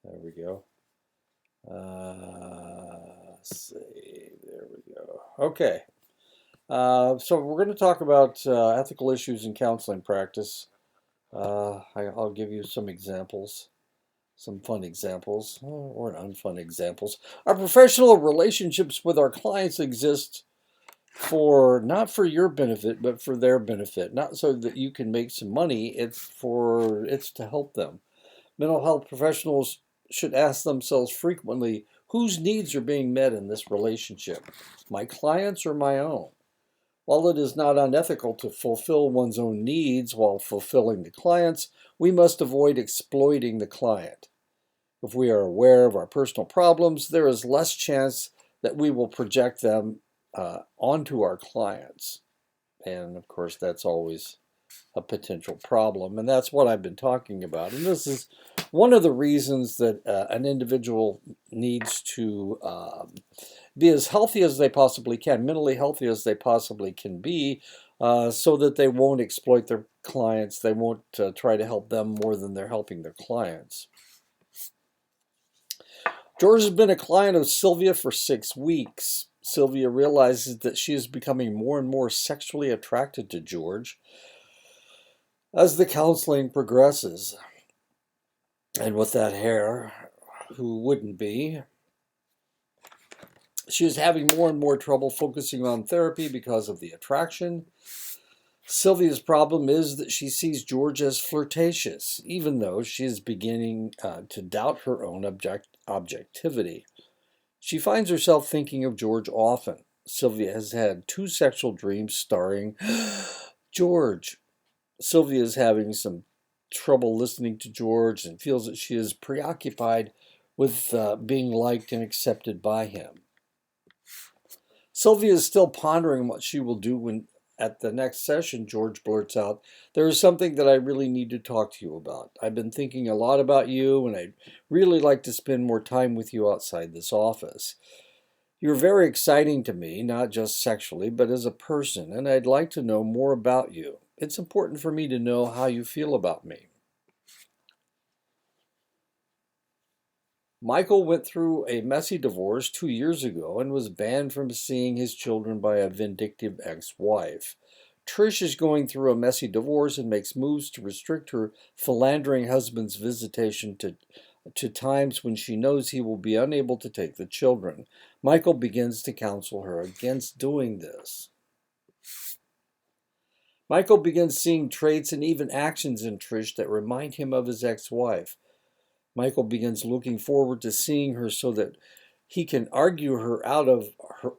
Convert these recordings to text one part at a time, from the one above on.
There we go. Save. There we go. Okay. So we're going to talk about ethical issues in counseling practice. I'll give you some examples, some fun examples, or unfun examples. Our professional relationships with our clients exist for not for your benefit, but for their benefit. Not so that you can make some money. It's to help them. Mental health professionals should ask themselves frequently, whose needs are being met in this relationship? My clients or my own? While it is not unethical to fulfill one's own needs while fulfilling the client's, we must avoid exploiting the client. If we are aware of our personal problems, there is less chance that we will project them onto our clients. And of course, that's always a potential problem. And that's what I've been talking about. And this is one of the reasons that an individual needs to be as healthy as they possibly can, mentally healthy as they possibly can be, so that they won't exploit their clients. They won't try to help them more than they're helping their clients. George has been a client of Sylvia for 6 weeks. Sylvia realizes that she is becoming more and more sexually attracted to George as the counseling progresses. And with that hair, who wouldn't be? She is having more and more trouble focusing on therapy because of the attraction. Sylvia's problem is that she sees George as flirtatious, even though she is beginning to doubt her own objectivity. She finds herself thinking of George often. Sylvia has had 2 sexual dreams starring George. Sylvia is having some trouble listening to George and feels that she is preoccupied with being liked and accepted by him. Sylvia is still pondering what she will do when, at the next session, George blurts out, "There is something that I really need to talk to you about. I've been thinking a lot about you, and I'd really like to spend more time with you outside this office. You're very exciting to me, not just sexually, but as a person, and I'd like to know more about you. It's important for me to know how you feel about me." Michael went through a messy divorce 2 years ago and was banned from seeing his children by a vindictive ex-wife. Trish is going through a messy divorce and makes moves to restrict her philandering husband's visitation to times when she knows he will be unable to take the children. Michael begins to counsel her against doing this. Michael begins seeing traits and even actions in Trish that remind him of his ex-wife. Michael begins looking forward to seeing her so that he can argue her out of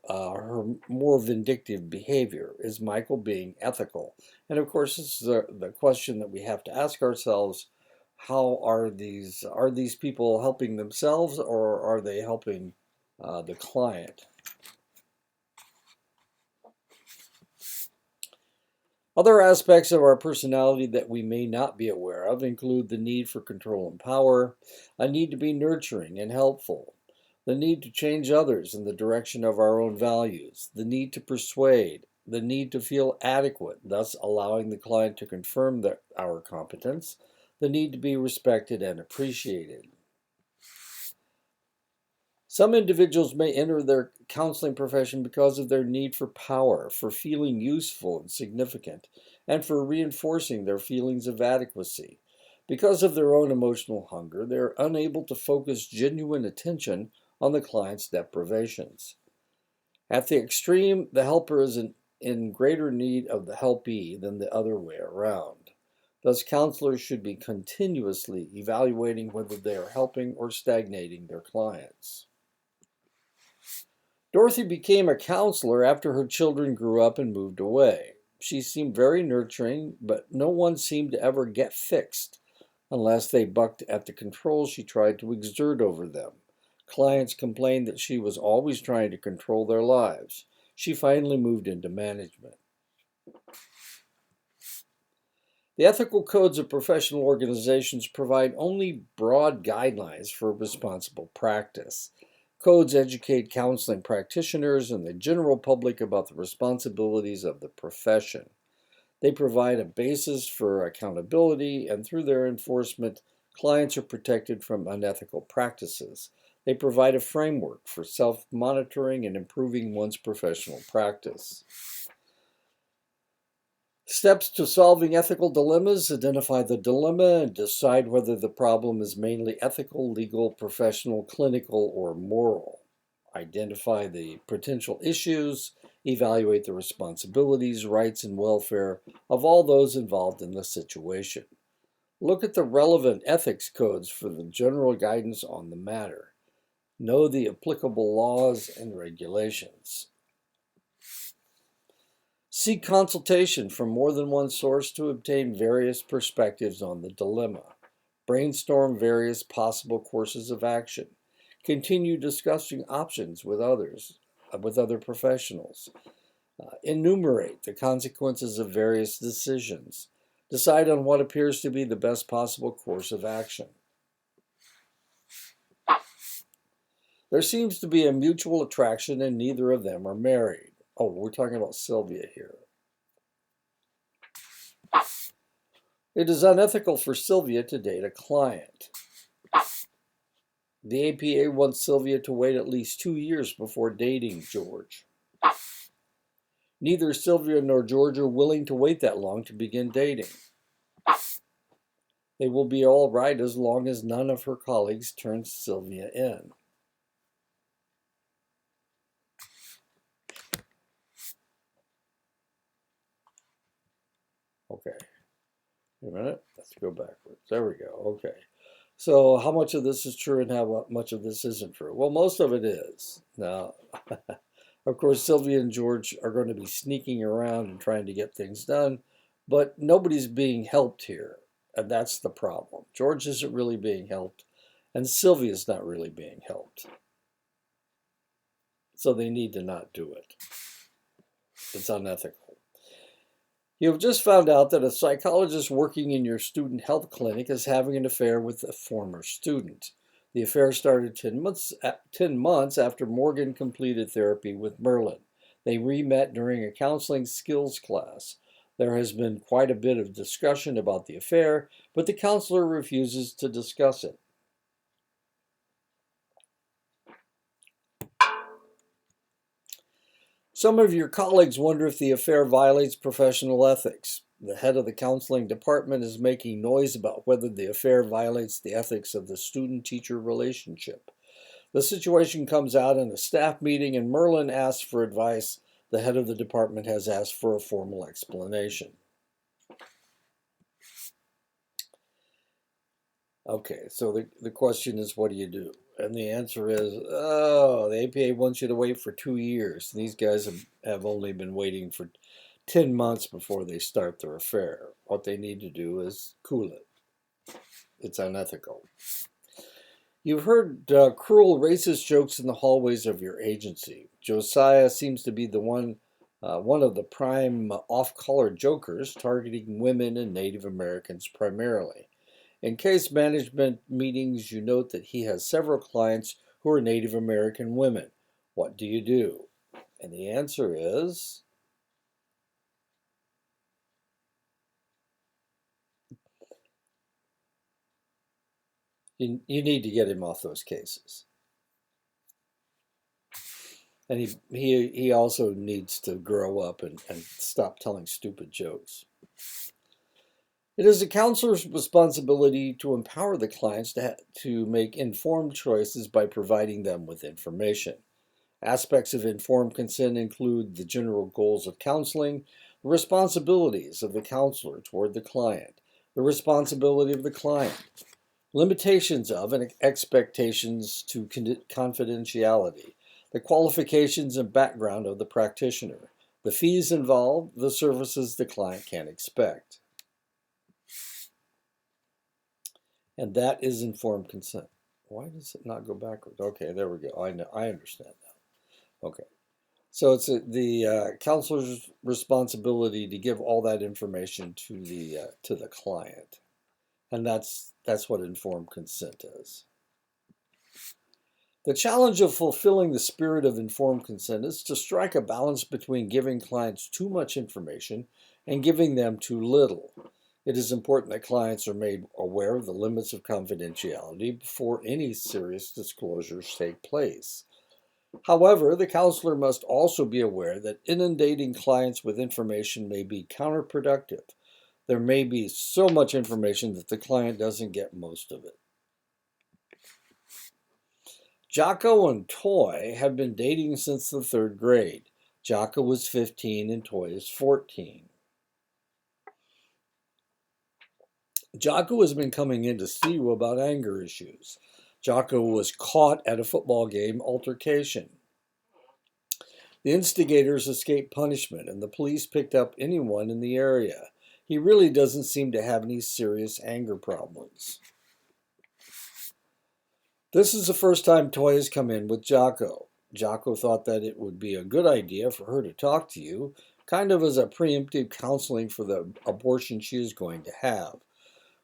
her more vindictive behavior. Is Michael being ethical? And of course, this is the question that we have to ask ourselves. How are these people helping themselves, or are they helping the client? Other aspects of our personality that we may not be aware of include the need for control and power, a need to be nurturing and helpful, the need to change others in the direction of our own values, the need to persuade, the need to feel adequate, thus allowing the client to confirm our competence, the need to be respected and appreciated. Some individuals may enter their counseling profession because of their need for power, for feeling useful and significant, and for reinforcing their feelings of adequacy. Because of their own emotional hunger, they are unable to focus genuine attention on the client's deprivations. At the extreme, the helper is in greater need of the helpee than the other way around. Thus, counselors should be continuously evaluating whether they are helping or stagnating their clients. Dorothy became a counselor after her children grew up and moved away. She seemed very nurturing, but no one seemed to ever get fixed unless they bucked at the control she tried to exert over them. Clients complained that she was always trying to control their lives. She finally moved into management. The ethical codes of professional organizations provide only broad guidelines for responsible practice. Codes educate counseling practitioners and the general public about the responsibilities of the profession. They provide a basis for accountability, and through their enforcement, Clients are protected from unethical practices. They provide a framework for self-monitoring and improving one's professional practice. Steps to solving ethical dilemmas: identify the dilemma and decide whether the problem is mainly ethical, legal, professional, clinical, or moral. Identify the potential issues, evaluate the responsibilities, rights, and welfare of all those involved in the situation. Look at the relevant ethics codes for the general guidance on the matter. Know the applicable laws and regulations. Seek consultation from more than one source to obtain various perspectives on the dilemma. Brainstorm various possible courses of action. Continue discussing options with other professionals. Enumerate the consequences of various decisions. Decide on what appears to be the best possible course of action. There seems to be a mutual attraction and neither of them are married. Oh, we're talking about Sylvia here. It is unethical for Sylvia to date a client. The APA wants Sylvia to wait at least 2 years before dating George. Neither Sylvia nor George are willing to wait that long to begin dating. They will be all right as long as none of her colleagues turns Sylvia in. Okay. Wait a minute. Let's go backwards. There we go. Okay. So how much of this is true and how much of this isn't true? Well, most of it is. Now, of course, Sylvia and George are going to be sneaking around and trying to get things done, but nobody's being helped here, and that's the problem. George isn't really being helped, and Sylvia's not really being helped. So they need to not do it. It's unethical. You have just found out that a psychologist working in your student health clinic is having an affair with a former student. The affair started 10 months after Morgan completed therapy with Merlin. They re-met during a counseling skills class. There has been quite a bit of discussion about the affair, but the counselor refuses to discuss it. Some of your colleagues wonder if the affair violates professional ethics. The head of the counseling department is making noise about whether the affair violates the ethics of the student-teacher relationship. The situation comes out in a staff meeting and Merlin asks for advice. The head of the department has asked for a formal explanation. Okay, so the question is, what do you do? And the answer is, the APA wants you to wait for 2 years. These guys have only been waiting for 10 months before they start their affair. What they need to do is cool it. It's unethical. You've heard cruel, racist jokes in the hallways of your agency. Josiah seems to be the one of the prime off-color jokers, targeting women and Native Americans primarily. In case management meetings, you note that he has several clients who are Native American women. What do you do? And the answer is, you need to get him off those cases. And he also needs to grow up and stop telling stupid jokes. It is a counselor's responsibility to empower the clients to make informed choices by providing them with information. Aspects of informed consent include the general goals of counseling, the responsibilities of the counselor toward the client, the responsibility of the client, limitations of and expectations to confidentiality, the qualifications and background of the practitioner, the fees involved, the services the client can expect. And that is informed consent. Why does it not go backwards? Okay, there we go. I understand now. Okay. So it's the counselor's responsibility to give all that information to the client. And that's what informed consent is. The challenge of fulfilling the spirit of informed consent is to strike a balance between giving clients too much information and giving them too little. It is important that clients are made aware of the limits of confidentiality before any serious disclosures take place. However, the counselor must also be aware that inundating clients with information may be counterproductive. There may be so much information that the client doesn't get most of it. Jocko and Toy have been dating since the third grade. Jocko was 15 and Toy is 14. Jocko has been coming in to see you about anger issues. Jocko was caught at a football game altercation. The instigators escaped punishment, and the police picked up anyone in the area. He really doesn't seem to have any serious anger problems. This is the first time Toy has come in with Jocko. Jocko thought that it would be a good idea for her to talk to you, kind of as a preemptive counseling for the abortion she is going to have.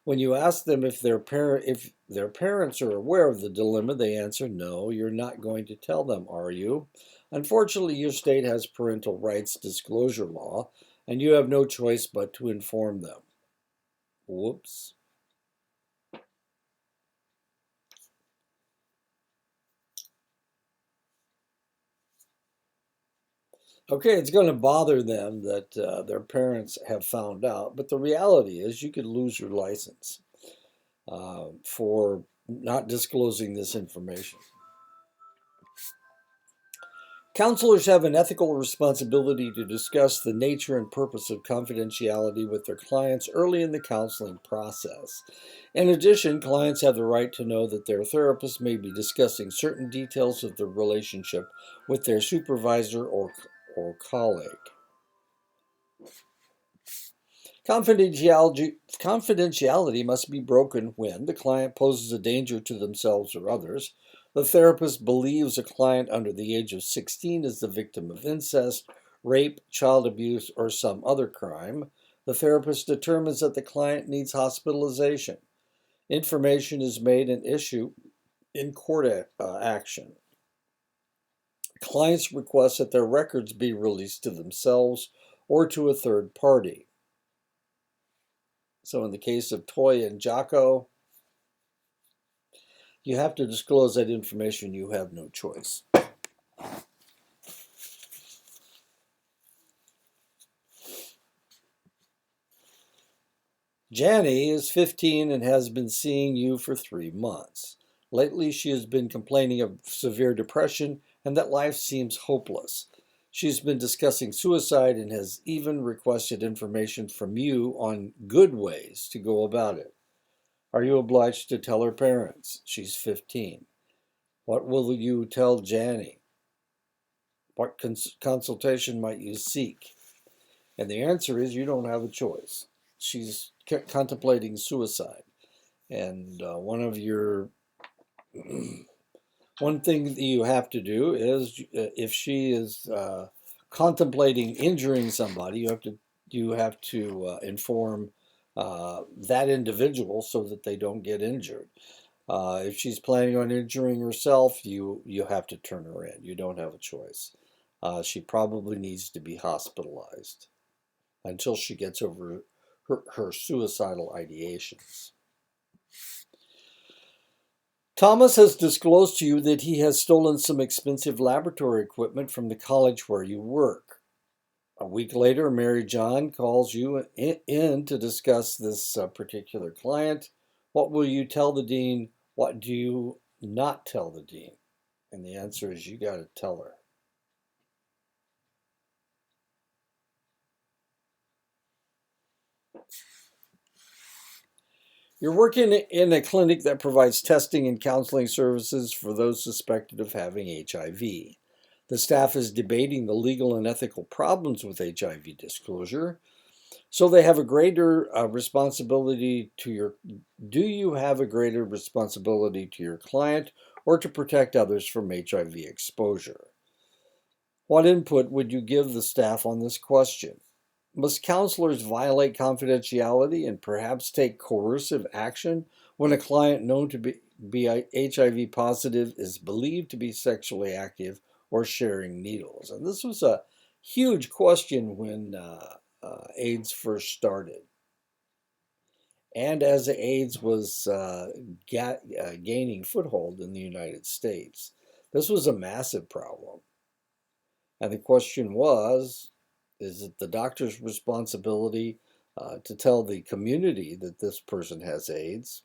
When you ask them if their parents are aware of the dilemma, they answer, "No, you're not going to tell them, are you? Unfortunately, your state has parental rights disclosure law, and you have no choice but to inform them." Whoops. Okay, it's going to bother them that their parents have found out, but the reality is you could lose your license for not disclosing this information. Counselors have an ethical responsibility to discuss the nature and purpose of confidentiality with their clients early in the counseling process. In addition, clients have the right to know that their therapist may be discussing certain details of the relationship with their supervisor or colleague. Confidentiality must be broken when the client poses a danger to themselves or others. The therapist believes a client under the age of 16 is the victim of incest, rape, child abuse, or some other crime. The therapist determines that the client needs hospitalization. Information is made an issue in court action. Clients request that their records be released to themselves or to a third party. So in the case of Toy and Jocko, you have to disclose that information. You have no choice. Janny is 15 and has been seeing you for 3 months. Lately, she has been complaining of severe depression and that life seems hopeless. She's been discussing suicide and has even requested information from you on good ways to go about it. Are you obliged to tell her parents? She's 15. What will you tell Janny? What consultation might you seek? And the answer is you don't have a choice. She's contemplating suicide. And one thing that you have to do is if she is contemplating injuring somebody, you have to inform that individual so that they don't get injured. If she's planning on injuring herself, you have to turn her in. You don't have a choice. She probably needs to be hospitalized until she gets over her suicidal ideations. Thomas has disclosed to you that he has stolen some expensive laboratory equipment from the college where you work. A week later, Mary John calls you in to discuss this particular client. What will you tell the dean? What do you not tell the dean? And the answer is you got to tell her. You're working in a clinic that provides testing and counseling services for those suspected of having HIV. The staff is debating the legal and ethical problems with HIV disclosure. So they have a greater responsibility to your. Do you have a greater responsibility to your client or to protect others from HIV exposure? What input would you give the staff on this question? Must counselors violate confidentiality and perhaps take coercive action when a client known to be HIV positive is believed to be sexually active or sharing needles? And this was a huge question when AIDS first started. and as AIDS was gaining foothold in the United States. This was a massive problem. And the question was, is it the doctor's responsibility to tell the community that this person has AIDS,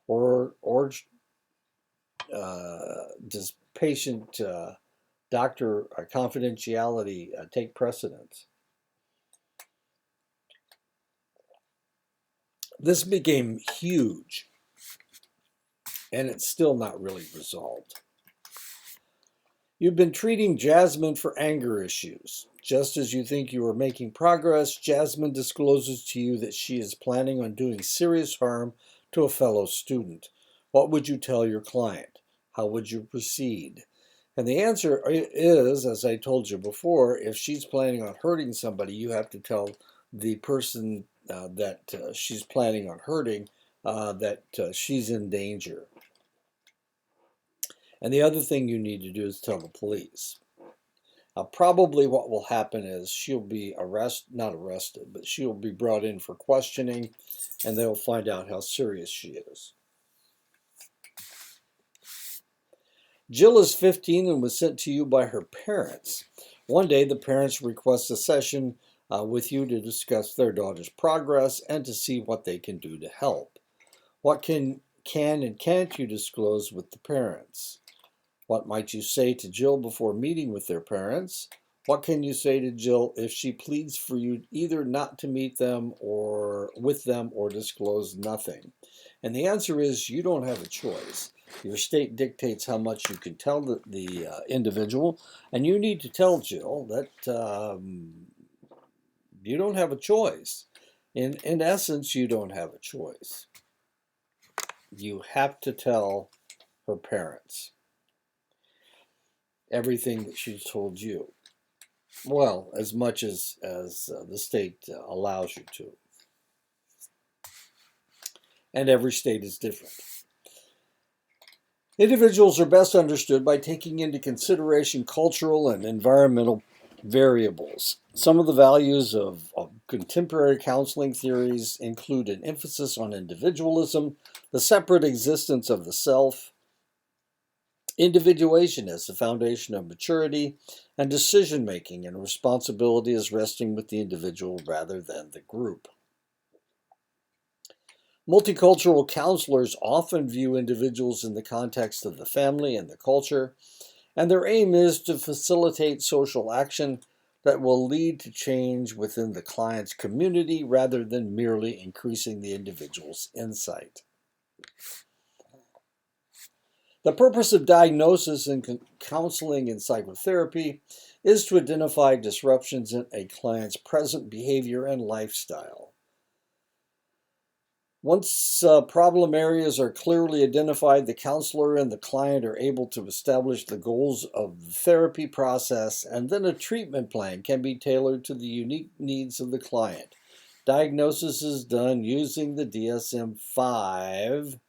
or does patient doctor confidentiality take precedence? This became huge, and it's still not really resolved. You've been treating Jasmine for anger issues. Just as you think you are making progress, Jasmine discloses to you that she is planning on doing serious harm to a fellow student. What would you tell your client? How would you proceed? And the answer is, as I told you before, if she's planning on hurting somebody, you have to tell the person that she's planning on hurting that she's in danger. And the other thing you need to do is tell the police. Probably what will happen is she'll be not arrested, but she'll be brought in for questioning, and they'll find out how serious she is. Jill is 15 and was sent to you by her parents. One day, the parents request a session with you to discuss their daughter's progress and to see what they can do to help. What can and can't you disclose with the parents? What might you say to Jill before meeting with their parents? What can you say to Jill if she pleads for you either not to meet them or with them or disclose nothing? And the answer is you don't have a choice. Your state dictates how much you can tell the individual, and you need to tell Jill that you don't have a choice. In essence, you don't have a choice. You have to tell her parents everything that she's told you. Well, as much as the state allows you to. And every state is different. Individuals are best understood by taking into consideration cultural and environmental variables. Some of the values of contemporary counseling theories include an emphasis on individualism, the separate existence of the self, individuation as the foundation of maturity, and decision making and responsibility as resting with the individual rather than the group. Multicultural counselors often view individuals in the context of the family and the culture, and their aim is to facilitate social action that will lead to change within the client's community rather than merely increasing the individual's insight. The purpose of diagnosis in counseling and psychotherapy is to identify disruptions in a client's present behavior and lifestyle. Once problem areas are clearly identified, the counselor and the client are able to establish the goals of the therapy process, and then a treatment plan can be tailored to the unique needs of the client. Diagnosis is done using the DSM-5.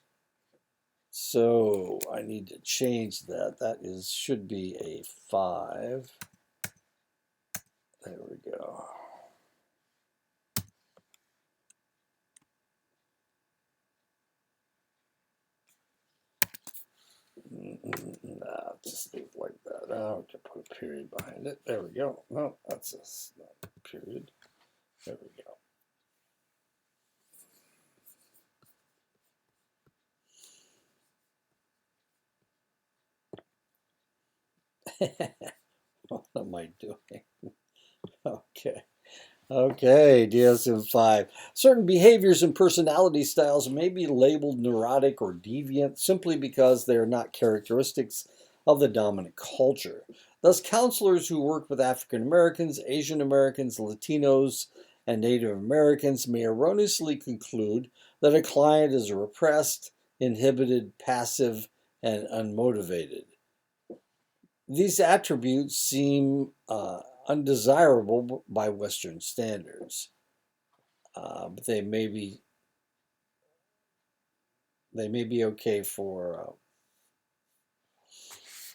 So I need to change that. Should be a 5. There we go. Nah, just leave it like that. I'll put a period behind it. There we go. No, that's a period. There we go. What am I doing? Okay. Okay, DSM-5. Certain behaviors and personality styles may be labeled neurotic or deviant simply because they are not characteristics of the dominant culture. Thus, counselors who work with African Americans, Asian Americans, Latinos, and Native Americans may erroneously conclude that a client is repressed, inhibited, passive, and unmotivated. These attributes seem undesirable by Western standards, but they may be okay for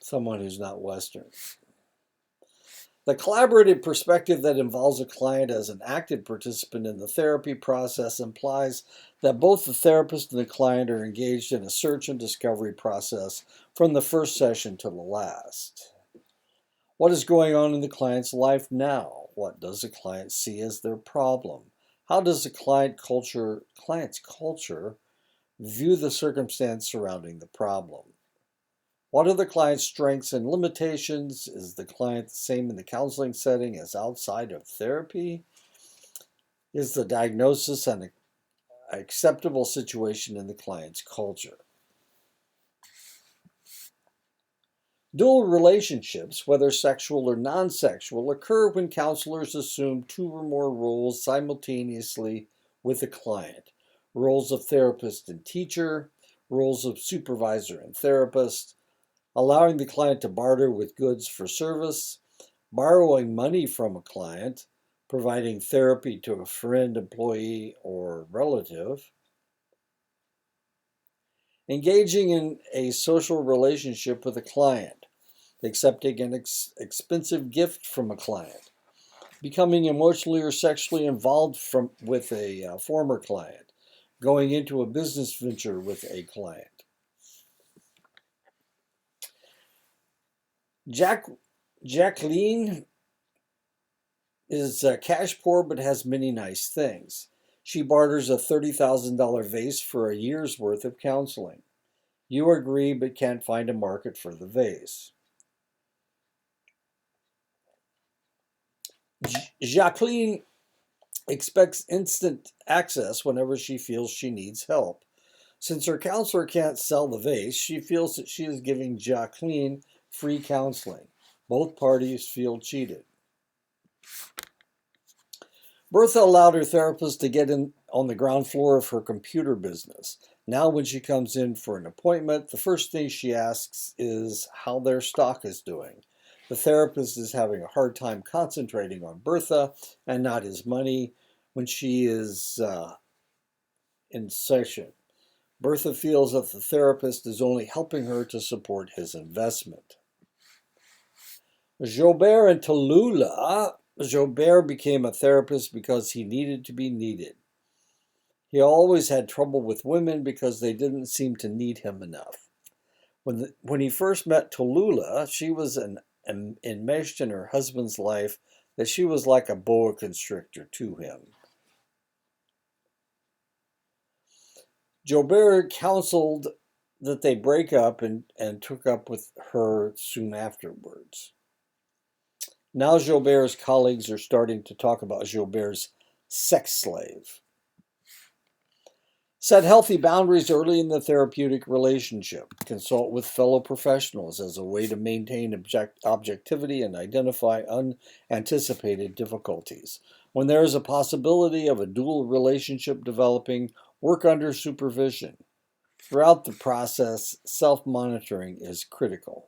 someone who's not Western. The collaborative perspective that involves a client as an active participant in the therapy process implies that both the therapist and the client are engaged in a search and discovery process from the first session to the last. What is going on in the client's life now? What does the client see as their problem? How does the client's culture view the circumstance surrounding the problem? What are the client's strengths and limitations? Is the client the same in the counseling setting as outside of therapy? Is the diagnosis an acceptable situation in the client's culture? Dual relationships, whether sexual or non-sexual, occur when counselors assume two or more roles simultaneously with a client. Roles of therapist and teacher, roles of supervisor and therapist, allowing the client to barter with goods for service, borrowing money from a client, providing therapy to a friend, employee, or relative, engaging in a social relationship with a client, accepting an expensive gift from a client, becoming emotionally or sexually involved with a former client, going into a business venture with a client. Jacqueline is cash poor but has many nice things. She barters a $30,000 vase for a year's worth of counseling. You agree but can't find a market for the vase. Jacqueline expects instant access whenever she feels she needs help. Since her counselor can't sell the vase, she feels that she is giving Jacqueline free counseling. Both parties feel cheated. Bertha allowed her therapist to get in on the ground floor of her computer business. Now, when she comes in for an appointment, the first thing she asks is how their stock is doing. The therapist is having a hard time concentrating on Bertha and not his money when she is in session. Bertha feels that the therapist is only helping her to support his investment. Jobert and Tallulah. Jobert became a therapist because he needed to be needed. He always had trouble with women because they didn't seem to need him enough. When he first met Tallulah, she was enmeshed in her husband's life that she was like a boa constrictor to him. Jobert counseled that they break up and took up with her soon afterwards. Now Jobert's colleagues are starting to talk about Jobert's sex slave. Set healthy boundaries early in the therapeutic relationship. Consult with fellow professionals as a way to maintain objectivity and identify unanticipated difficulties. When there is a possibility of a dual relationship developing, work under supervision. Throughout the process, self-monitoring is critical.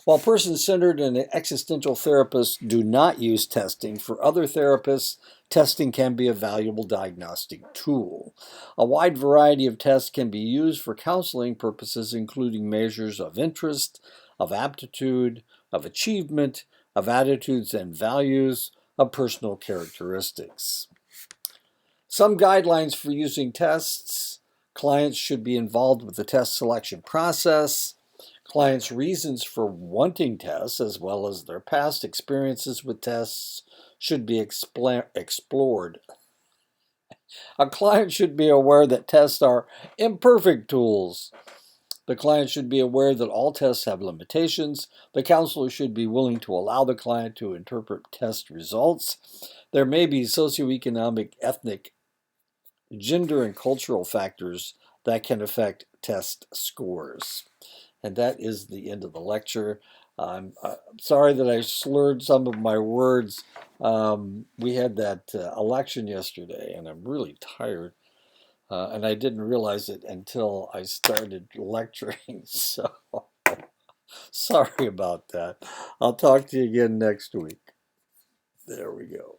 While person-centered and existential therapists do not use testing, for other therapists, testing can be a valuable diagnostic tool. A wide variety of tests can be used for counseling purposes, including measures of interest, of aptitude, of achievement, of attitudes and values, of personal characteristics. Some guidelines for using tests. Clients should be involved with the test selection process. Clients' reasons for wanting tests, as well as their past experiences with tests, should be explored. A client should be aware that tests are imperfect tools. The client should be aware that all tests have limitations. The counselor should be willing to allow the client to interpret test results. There may be socioeconomic, ethnic, gender, and cultural factors that can affect test scores. And that is the end of the lecture. I'm sorry that I slurred some of my words. We had that election yesterday, and I'm really tired. And I didn't realize it until I started lecturing. So sorry about that. I'll talk to you again next week. There we go.